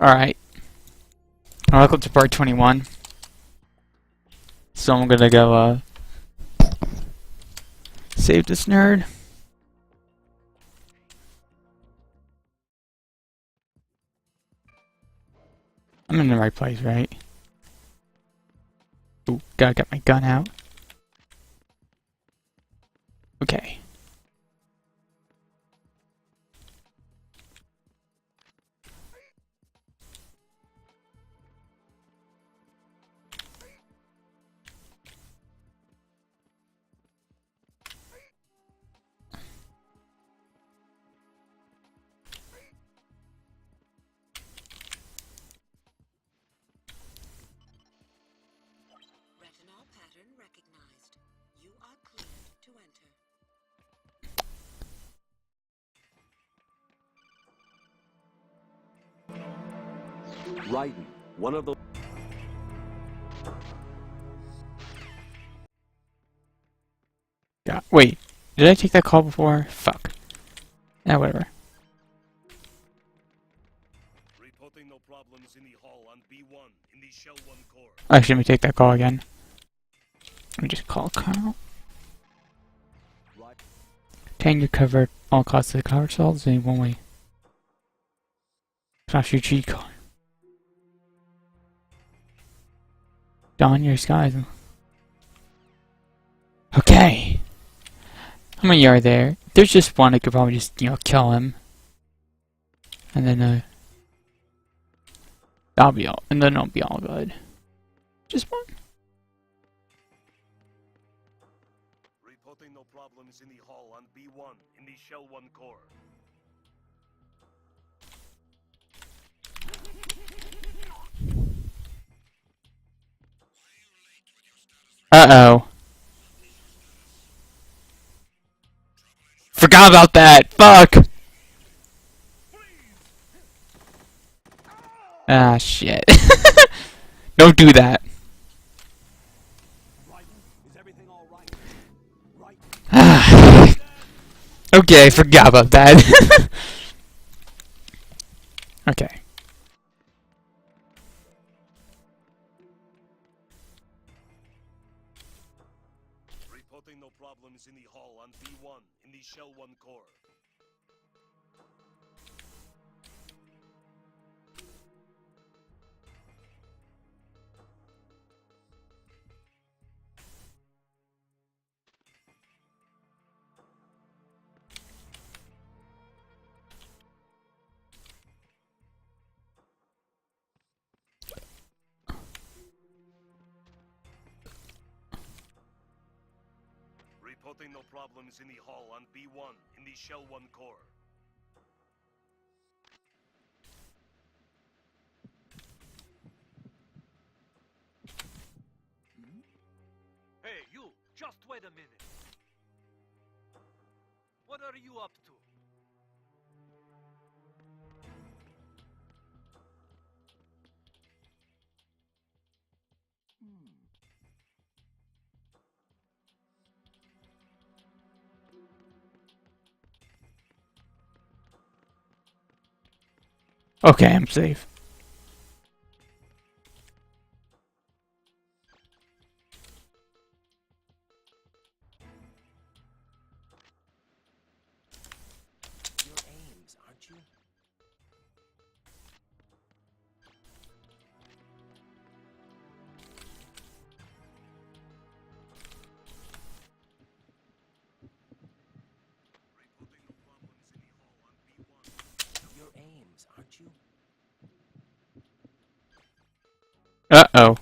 Alright. Welcome to part 21. So I'm gonna go, save this nerd. I'm in the right place, right? Ooh, gotta get my gun out. Okay. Retinol pattern recognized. You are cleared to enter. Raiden, one of the... Yeah, wait. Did I take that call before? Fuck. Yeah, whatever. Reporting no problems in the hall on B1 in the Shell 1 core. Actually, let me take that call again. Let me just call Colonel. Tango covered all costs of the cover cells in one way. Flash your G card. Don your skies. Okay. How many are there? There's just one. I could probably just, kill him. And then, that'll be all. And then it'll be all good. Just one. Reporting no problems in the hall on B1 in the Shell 1 core. Uh-oh. Forgot about that! Fuck! Ah, shit. Don't do that. Is everything all right? Right. Ah. Okay, forgot about that. Okay. Reporting no problems in the hall on B1 in the Shell 1 core. Reporting no problems in the hall on B1 in the Shell 1 core. Hey, you! Just wait a minute! What are you up to? Okay, I'm safe. Your aims, aren't you? Reporting no problems in the hall on B1. Your aims, aren't you? Uh-oh.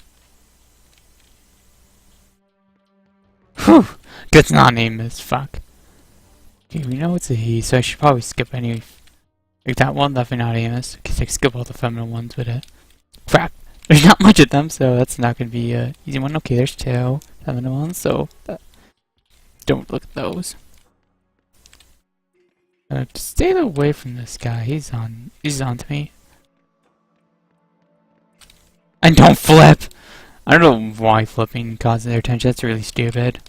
Whew. Good not name this. Fuck. Okay, we know it's a he, so I should probably skip any. Like that one, definitely not Amos. Because I can skip all the feminine ones with it. Crap. There's not much of them, so that's not gonna be a easy one. Okay, there's two feminine ones, so don't look at those. Stay away from this guy. He's on to me. And don't flip! I don't know why flipping causes their attention. That's really stupid.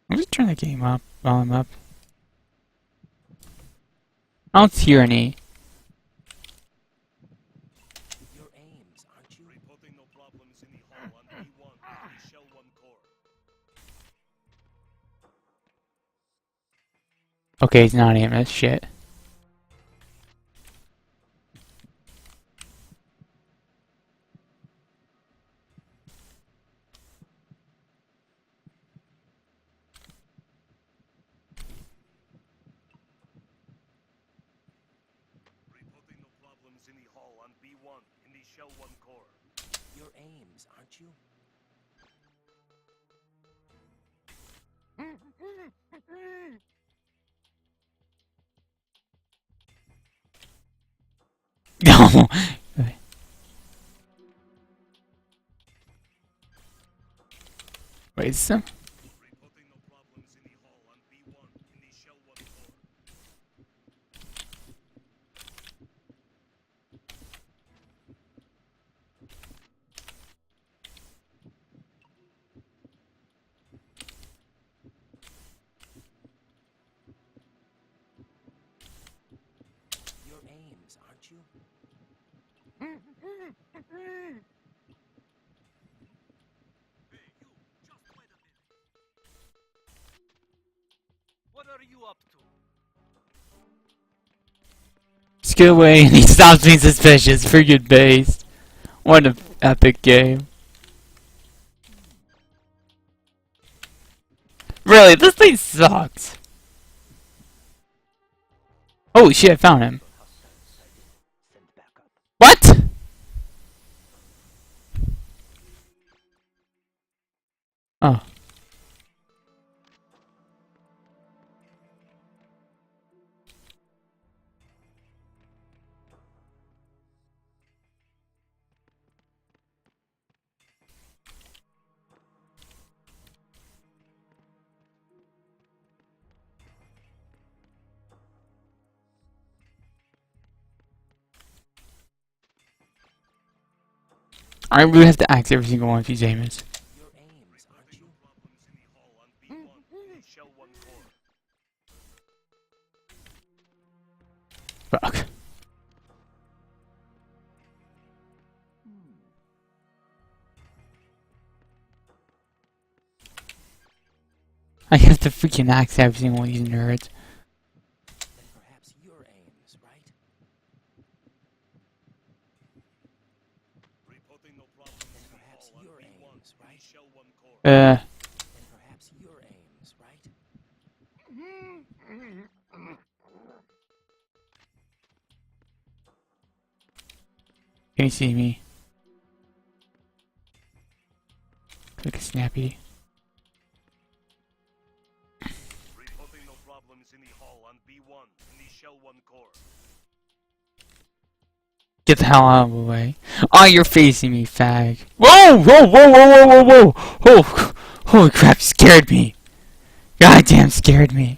I'm just trying turn the game up while I'm up. I don't hear any. Your aims, aren't you? Reporting no problems in the hall on B1 in the Shell 1 core. Okay, he's not aiming. Shit. Reporting no problems in the hall on B1 in the Shell 1 core. Your aims, aren't you? No. Wait, is some? Reporting no problems in the hall on B1 in the Shell 1 core. Your aims, aren't you? Hey, you, just wait a minute. What are you up to? Just get away and he stops being suspicious. Freaking based. What an epic game. Really, this thing sucks. Holy shit, I found him. What? Oh. I really have to ask every single one of these Amos. Your aims, aren't you? Problems in the hall on B1 in the Shell 1 core. Fuck. I have to freaking ask every single one of these nerds. Then perhaps your aims, right? Reporting no problems in the Perhaps hall on your B1 aims, in right? the Shell 1 core. Then perhaps your aims, right? Can you see me? Click snappy. Reporting no problems in the hall on B1 in the Shell 1 core. Get the hell out of the way. Oh, you're facing me, fag. Whoa, whoa, whoa, whoa, whoa, whoa, whoa. Oh, holy crap, you scared me. Goddamn scared me.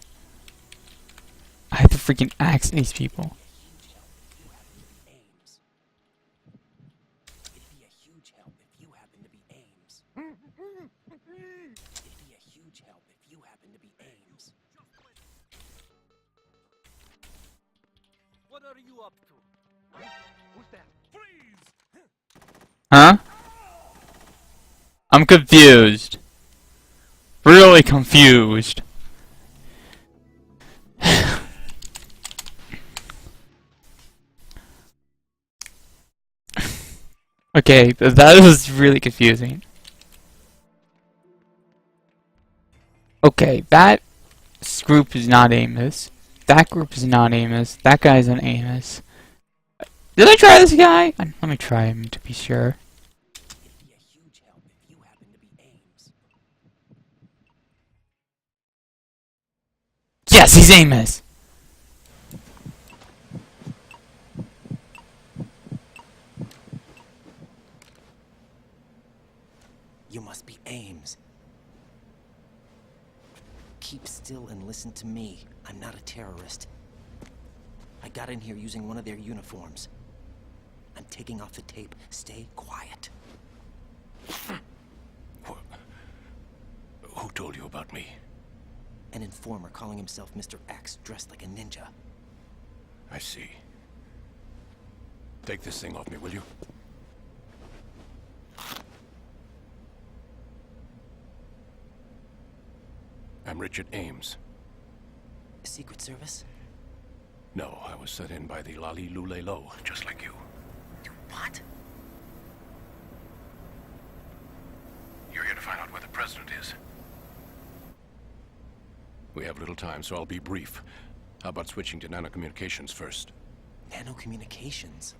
I have to freaking axe these people. Aims. It'd be a huge help if you happen to be aims. It'd be a huge help if you happen to be aims. What are you up to? Huh? Who's that? Freeze! Huh? I'm confused. Really confused. Okay, that was really confusing. Okay, that group is not Amos. That group is not Amos. That guy's an Amos. Did I try this guy? Let me try him to be sure. It'd be a huge help if you happen to be aims. Yes, he's Amos! You must be aims. Keep still and listen to me. I'm not a terrorist. I got in here using one of their uniforms. I'm taking off the tape. Stay quiet. Who told you about me? An informer calling himself Mr. X, dressed like a ninja. I see. Take this thing off me, will you? I'm Richard Ames. Secret Service? No, I was sent in by the Lali Lule Lo, just like you. What? You're here to find out where the president is. We have little time, so I'll be brief. How about switching to nanocommunications first? Nanocommunications?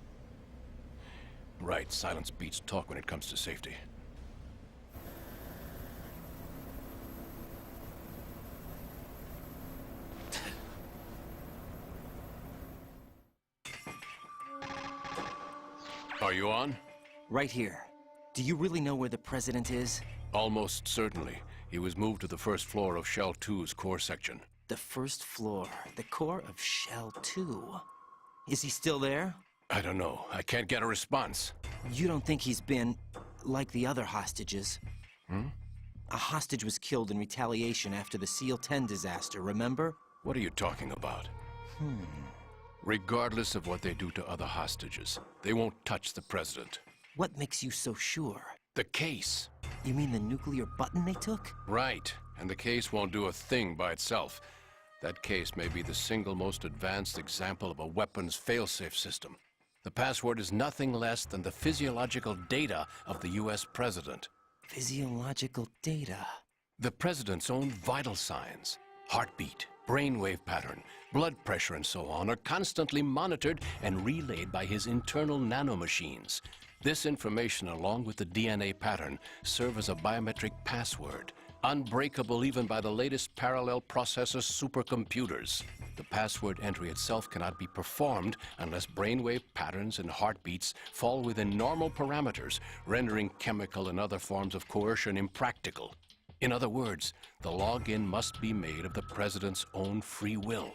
Right, silence beats talk when it comes to safety. Are you on? Right here. Do you really know where the president is? Almost certainly. He was moved to the first floor of Shell 2's core section. The first floor, the core of Shell 2. Is he still there? I don't know. I can't get a response. You don't think he's been like the other hostages? A hostage was killed in retaliation after the SEAL 10 disaster, remember? What are you talking about? Regardless of what they do to other hostages, they won't touch the president. What makes you so sure? The case. You mean the nuclear button they took? Right. And the case won't do a thing by itself. That case may be the single most advanced example of a weapons failsafe system. The password is nothing less than the physiological data of the US president. Physiological data. The president's own vital signs, heartbeat, brainwave pattern, blood pressure, and so on, are constantly monitored and relayed by his internal nanomachines. This information, along with the DNA pattern, serve as a biometric password, unbreakable even by the latest parallel processor supercomputers. The password entry itself cannot be performed unless brainwave patterns and heartbeats fall within normal parameters, rendering chemical and other forms of coercion impractical. In other words, the login must be made of the president's own free will.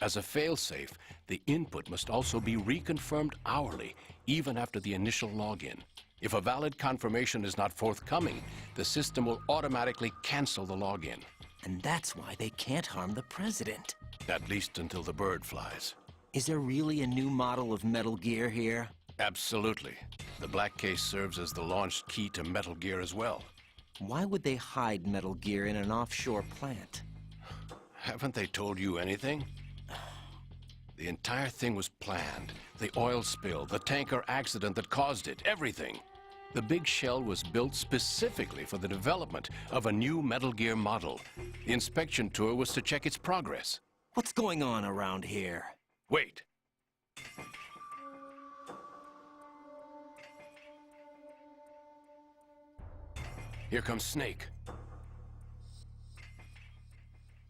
As a failsafe, the input must also be reconfirmed hourly, even after the initial login. If a valid confirmation is not forthcoming, the system will automatically cancel the login. And that's why they can't harm the president. At least until the bird flies. Is there really a new model of Metal Gear here? Absolutely. The black case serves as the launch key to Metal Gear as well. Why would they hide Metal Gear in an offshore plant? Haven't they told you anything? The entire thing was planned. The oil spill, the tanker accident that caused it, everything. The big shell was built specifically for the development of a new Metal Gear model. The inspection tour was to check its progress. What's going on around here? Wait. Here comes Snake.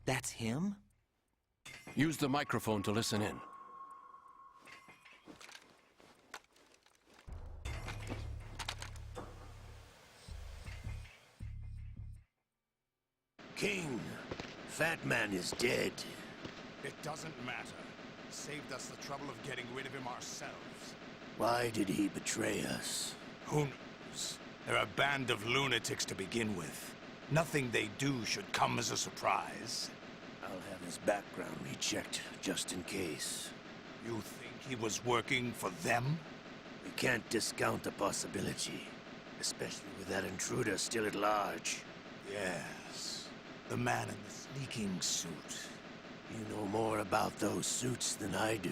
That's him? Use the microphone to listen in. King, Fat Man is dead. It doesn't matter. Saved us the trouble of getting rid of him ourselves. Why did he betray us? Who knows? They're a band of lunatics to begin with. Nothing they do should come as a surprise. I'll have his background rechecked, just in case. You think he was working for them? We can't discount the possibility, especially with that intruder still at large. Yes. The man in the sneaking suit. You know more about those suits than I do.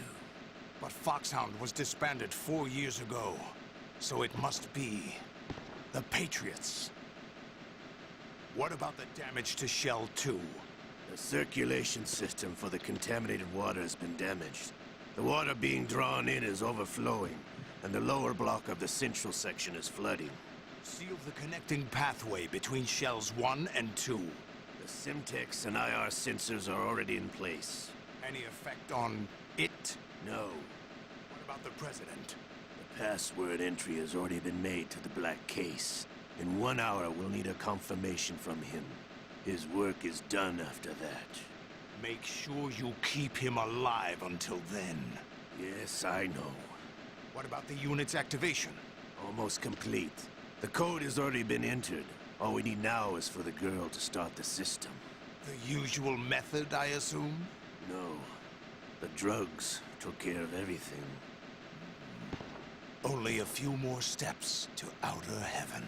But Foxhound was disbanded 4 years ago. So it must be the Patriots. What about the damage to Shell 2? The circulation system for the contaminated water has been damaged. The water being drawn in is overflowing, and the lower block of the central section is flooding. Seal the connecting pathway between Shells 1 and 2. The Simtex and IR sensors are already in place. Any effect on it? No. What about the President? The password entry has already been made to the black case. In 1 hour, we'll need a confirmation from him. His work is done after that. Make sure you keep him alive until then. Yes, I know. What about the unit's activation? Almost complete. The code has already been entered. All we need now is for the girl to start the system. The usual method, I assume? No. The drugs took care of everything. Only a few more steps to outer heaven.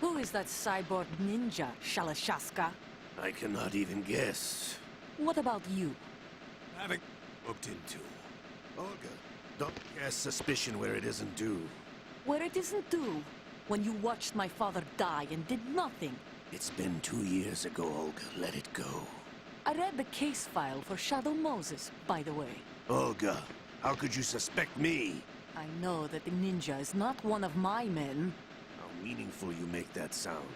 Who is that cyborg ninja, Shalashaska? I cannot even guess. What about you? Having looked into. Olga, don't cast suspicion where it isn't due. Where it isn't due, when you watched my father die and did nothing. It's been 2 years ago, Olga. Let it go. I read the case file for Shadow Moses, by the way. Olga, how could you suspect me? I know that the ninja is not one of my men. How meaningful you make that sound.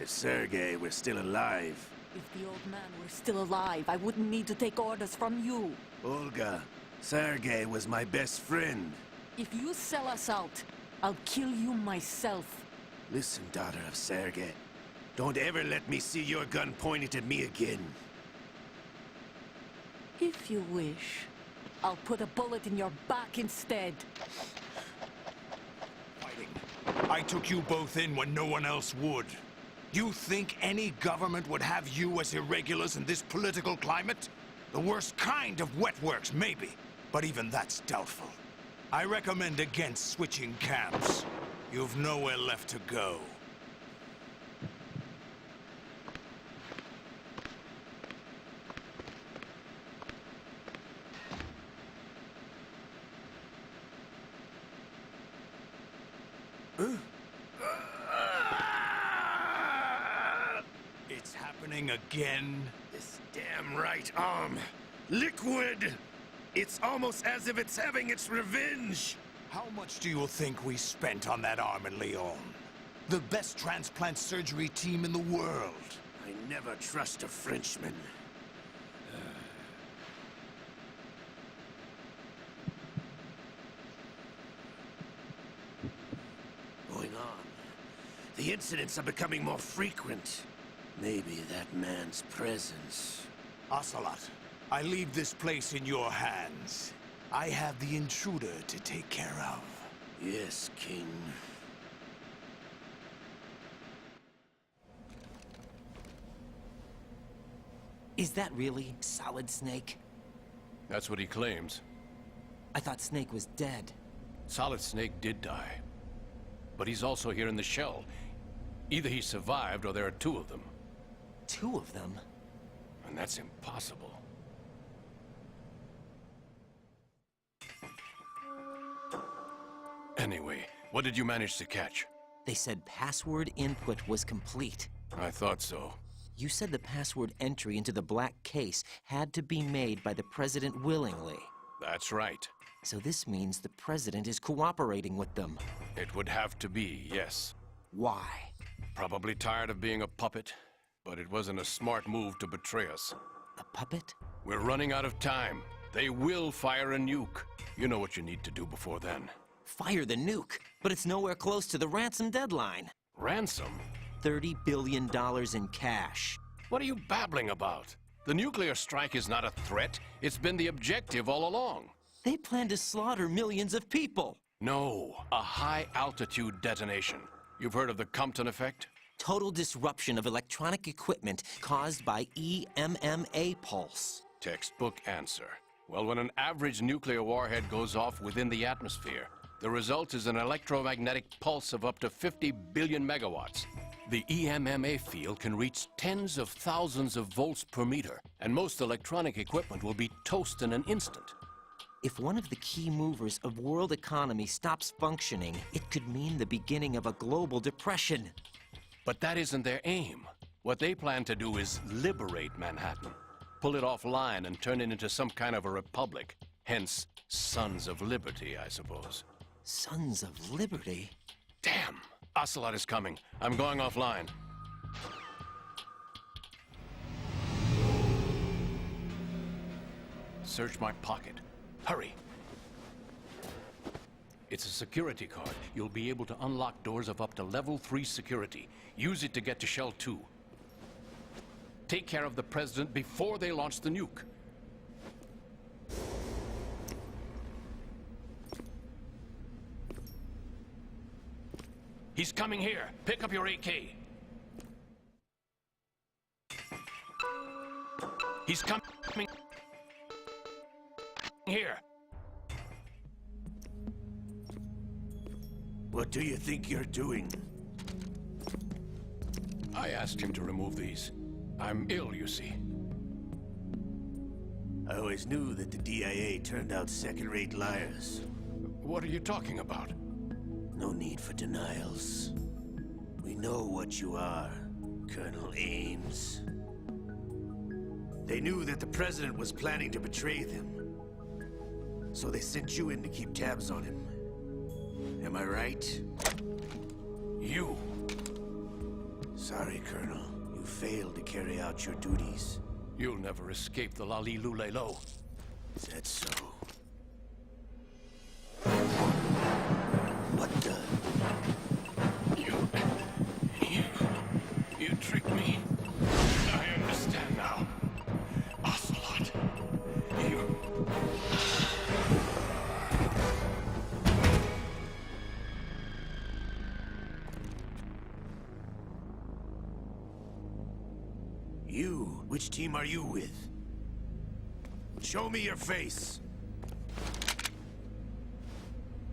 If Sergei were still alive... If the old man were still alive, I wouldn't need to take orders from you. Olga, Sergei was my best friend. If you sell us out, I'll kill you myself. Listen, daughter of Sergei. Don't ever let me see your gun pointed at me again. If you wish, I'll put a bullet in your back instead. Fighting. I took you both in when no one else would. You think any government would have you as irregulars in this political climate? The worst kind of wet works, maybe. But even that's doubtful. I recommend against switching camps. You've nowhere left to go. It's happening again. This damn right arm. Liquid! It's almost as if it's having its revenge! How much do you think we spent on that arm in Lyon? The best transplant surgery team in the world. I never trust a Frenchman. Going on. The incidents are becoming more frequent. Maybe that man's presence. Ocelot, I leave this place in your hands. I have the intruder to take care of. Yes, King. Is that really Solid Snake? That's what he claims. I thought Snake was dead. Solid Snake did die. But he's also here in the shell. Either he survived or there are two of them. Two of them? And that's impossible. Anyway, what did you manage to catch? They said password input was complete. I thought so. You said the password entry into the black case had to be made by the President willingly. That's right. So this means the President is cooperating with them. It would have to be, yes. Why? Probably tired of being a puppet, but it wasn't a smart move to betray us. A puppet? We're running out of time. They will fire a nuke. You know what you need to do before then. Fire the nuke, but it's nowhere close to the ransom deadline. Ransom? $30 billion in cash. What are you babbling about? The nuclear strike is not a threat. It's been the objective all along. They plan to slaughter millions of people. No, a high-altitude detonation. You've heard of the Compton effect? Total disruption of electronic equipment caused by EMMA pulse. Textbook answer. Well, when an average nuclear warhead goes off within the atmosphere, the result is an electromagnetic pulse of up to 50 billion megawatts. The EMMA field can reach tens of thousands of volts per meter, and most electronic equipment will be toast in an instant. If one of the key movers of world economy stops functioning, it could mean the beginning of a global depression. But that isn't their aim. What they plan to do is liberate Manhattan. Pull it offline and turn it into some kind of a republic. Hence, Sons of Liberty, I suppose. Sons of Liberty? Damn! Ocelot is coming. I'm going offline. Search my pocket. Hurry! It's a security card. You'll be able to unlock doors of up to level 3 security. Use it to get to Shell 2. Take care of the President before they launch the nuke. He's coming here. Pick up your AK. He's coming here. What do you think you're doing? I asked him to remove these. I'm ill, you see. I always knew that the DIA turned out second-rate liars. What are you talking about? No need for denials. We know what you are, Colonel Ames. They knew that the President was planning to betray them. So they sent you in to keep tabs on him. Am I right? You. Sorry, Colonel. You failed to carry out your duties. You'll never escape the Lali Lulelo. Is that so? What the? You tricked me. I understand now. Ocelot. You... You? Which team are you with? Show me your face.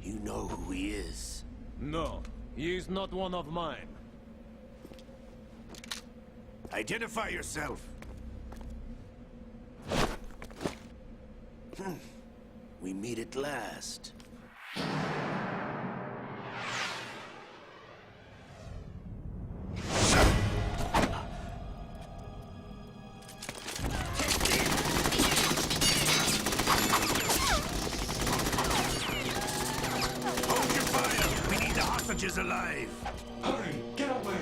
You know who he is. No, he is not one of mine. Identify yourself. We meet at last. Hold your fire! We need the hostages alive! Hurry, get away!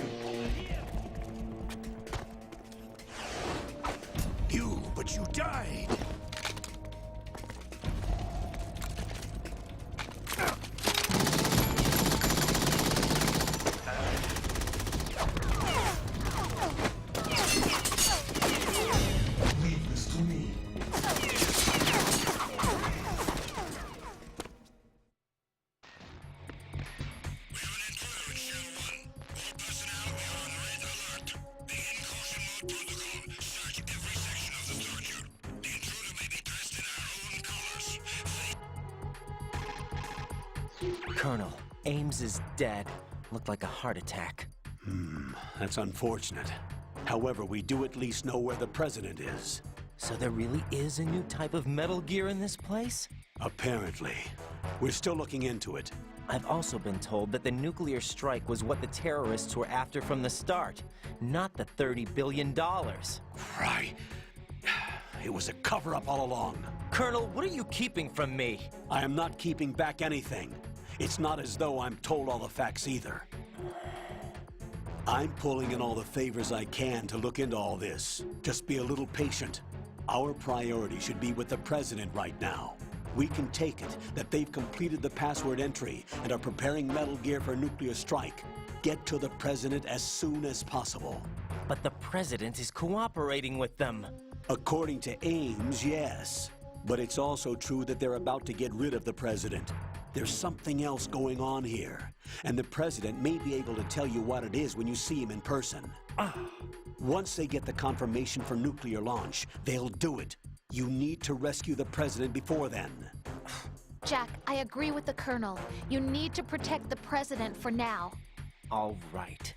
But you died! Leave this to me. Colonel, Ames is dead. Looked like a heart attack. That's unfortunate. However, we do at least know where the President is. So there really is a new type of Metal Gear in this place? Apparently. We're still looking into it. I've also been told that the nuclear strike was what the terrorists were after from the start, not the $30 billion. Right. It was a cover-up all along. Colonel, what are you keeping from me? I am not keeping back anything. It's not as though I'm told all the facts either. I'm pulling in all the favors I can to look into all this. Just be a little patient. Our priority should be with the President right now. We can take it that they've completed the password entry and are preparing Metal Gear for a nuclear strike. Get to the President as soon as possible. But the President is cooperating with them. According to Ames, yes. But it's also true that they're about to get rid of the President. There's something else going on here, and the President may be able to tell you what it is when you see him in person. Once they get the confirmation for nuclear launch, they'll do it. You need to rescue the President before then. Jack, I agree with the Colonel. You need to protect the President for now. All right.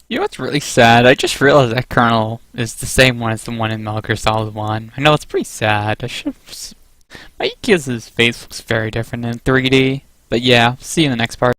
You know what's really sad? I just realized that Colonel is the same one as the one in Metal Gear Solid 1. I know it's pretty sad. I should have... My Ikki's face looks very different in 3D. But yeah, see you in the next part.